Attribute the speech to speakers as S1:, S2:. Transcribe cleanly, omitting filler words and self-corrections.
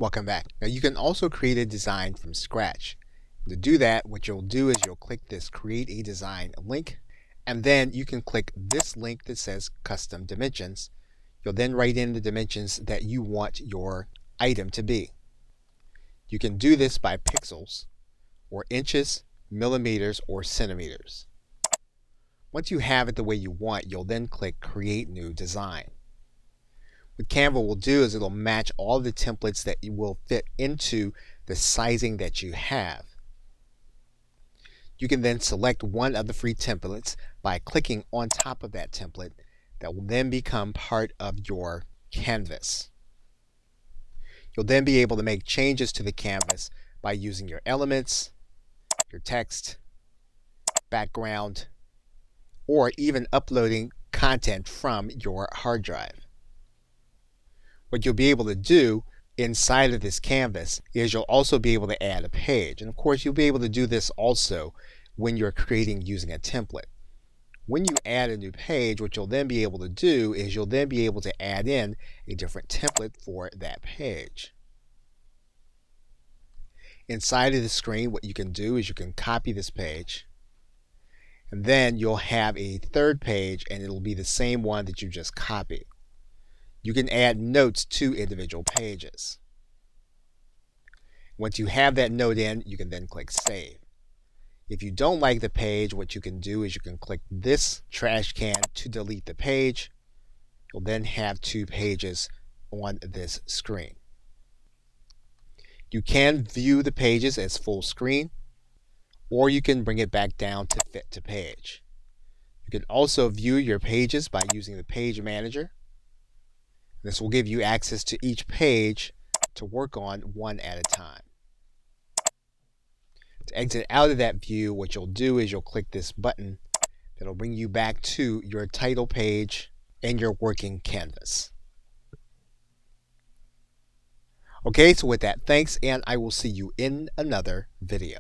S1: Welcome back. Now you can also create a design from scratch. To do that, what you'll do is you'll click this Create a Design link, and then you can click this link that says Custom Dimensions. You'll then write in the dimensions that you want your item to be. You can do this by pixels, or inches, millimeters, or centimeters. Once you have it the way you want, you'll then click Create New Design. What Canva will do is it'll match all the templates that will fit into the sizing that you have. You can then select one of the free templates by clicking on top of that template that will then become part of your canvas. You'll then be able to make changes to the canvas by using your elements, your text, background, or even uploading content from your hard drive. What you'll be able to do inside of this canvas is you'll also be able to add a page. And of course, you'll be able to do this also when you're creating using a template. When you add a new page, what you'll then be able to do is you'll then be able to add in a different template for that page. Inside of the screen, what you can do is you can copy this page, and then you'll have a third page, and it'll be the same one that you just copied. You can add notes to individual pages. Once you have that note in, you can then click Save. If you don't like the page, what you can do is you can click this trash can to delete the page. You'll then have two pages on this screen. You can view the pages as full screen, or you can bring it back down to fit to page. You can also view your pages by using the Page Manager. This will give you access to each page to work on one at a time. To exit out of that view, what you'll do is you'll click this button that'll bring you back to your title page and your working canvas. Okay, so with that, thanks, and I will see you in another video.